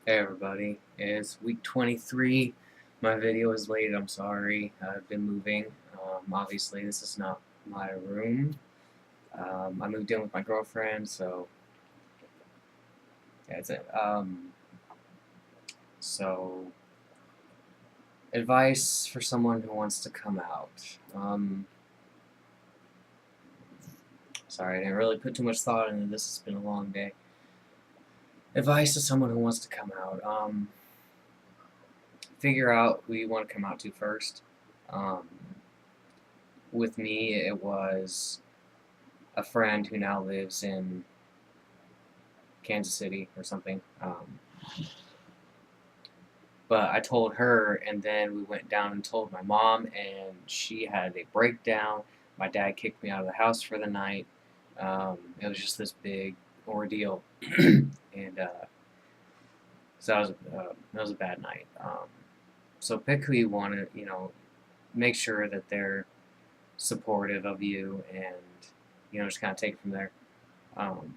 Hey everybody, it's week 23. My video is late, I'm sorry. I've been moving. Obviously, this is not my room. I moved in with my girlfriend, so yeah, that's it. So, advice for someone who wants to come out. Sorry, I didn't really put too much thought into this. It's been a long day. Advice to someone who wants to come out. Figure out who you want to come out to first. Um, with me, it was a friend who now lives in Kansas City or something. But I told her, and then we went down and told my mom, and she had a breakdown. My dad kicked me out of the house for the night. It was just this big ordeal, and so that was a bad night. So pick who you want to, make sure that they're supportive of you, and just kind of take it from there. Um,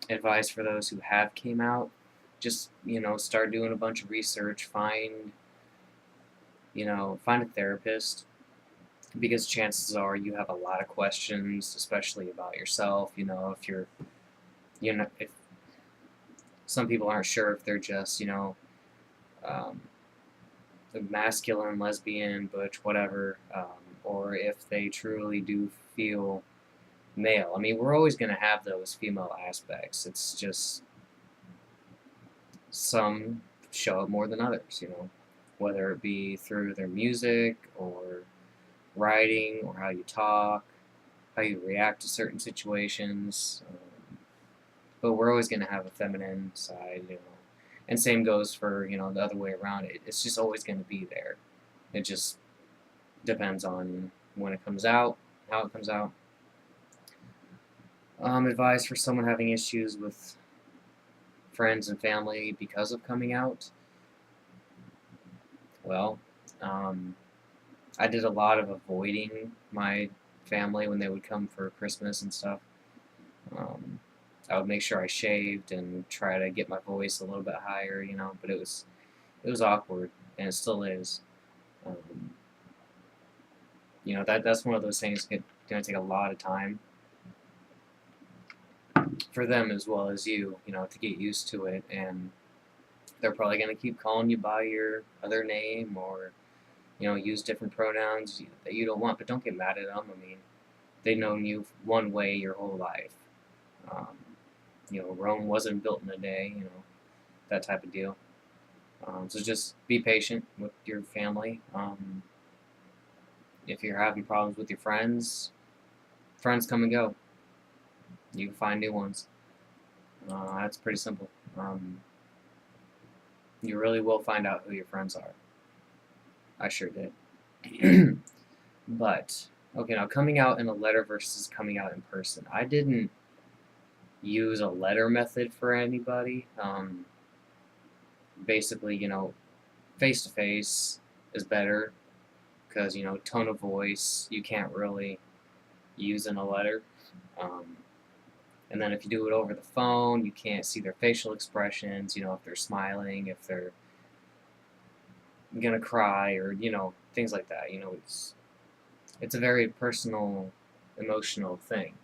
Advice for those who have came out: just start doing a bunch of research, find a therapist, because chances are you have a lot of questions, especially about yourself. If you're if some people aren't sure if they're just um, the masculine, lesbian, butch, whatever, or if they truly do feel male. I mean, we're always going to have those female aspects. It's just some show up more than others, whether it be through their music or writing or how you talk, how you react to certain situations. But we're always going to have a feminine side. And same goes for, the other way around. It's just always going to be there. It just depends on when it comes out, how it comes out. Advice for someone having issues with friends and family because of coming out. Well, um, I did a lot of avoiding my family when they would come for Christmas and stuff. Um, I would make sure I shaved and try to get my voice a little bit higher, but it was awkward, and it still is. Um, that's one of those things that's going to take a lot of time for them as well as you, to get used to it, and they're probably going to keep calling you by your other name, or use different pronouns that you don't want, but don't get mad at them. I mean, they've known you one way your whole life. Um, Rome wasn't built in a day, that type of deal. So just be patient with your family. If you're having problems with your friends come and go. You can find new ones. That's pretty simple. You really will find out who your friends are. I sure did. But, okay, now coming out in a letter versus coming out in person. I didn't use a letter method for anybody. Basically, face to face is better because, tone of voice you can't really use in a letter. Um, and then if you do it over the phone, you can't see their facial expressions, if they're smiling, if they're gonna cry, or, things like that. It's a very personal, emotional thing.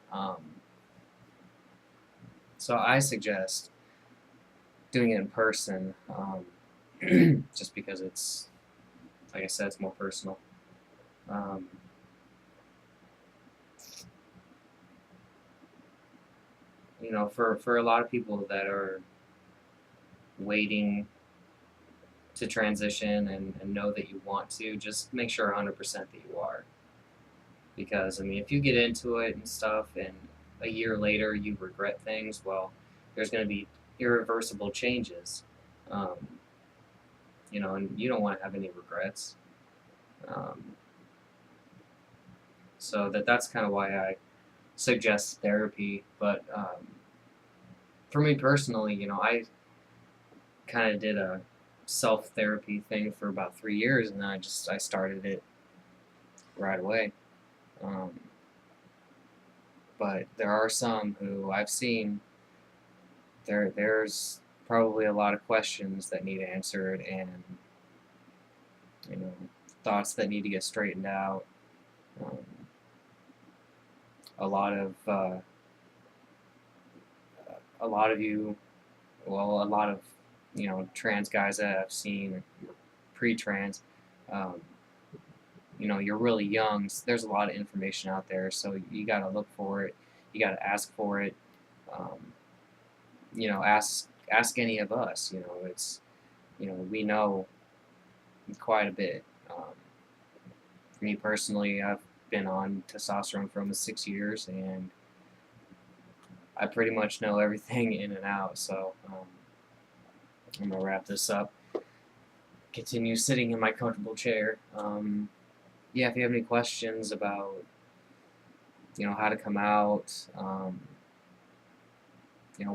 So I suggest doing it in person, just because it's, like I said, it's more personal. Um, for a lot of people that are waiting to transition and know that you want to, just make sure 100% that you are. Because, I mean, if you get into it and stuff and a year later you regret things, well, there's going to be irreversible changes. Um, and you don't want to have any regrets. Um, so that's kind of why I suggest therapy. But for me personally, I kind of did a self therapy thing for about 3 years, and then I started it right away. Um, but there are some who I've seen. There's probably a lot of questions that need answered, and you know, thoughts that need to get straightened out. Um, a lot of a lot of you, well, a lot of trans guys that I've seen, pre-trans, um, you're really young. So there's a lot of information out there, so you got to look for it. You got to ask for it. Um, ask any of us. It's we know quite a bit. For me personally, I've been on testosterone for almost 6 years, and I pretty much know everything in and out. So I'm gonna wrap this up. Continue sitting in my comfortable chair. Yeah, if you have any questions about how to come out,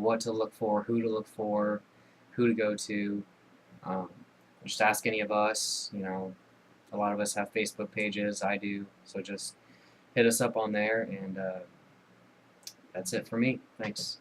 what to look for, who to look for, who to go to, um, just ask any of us. A lot of us have Facebook pages. I do, so just hit us up on there, and that's it for me. Thanks.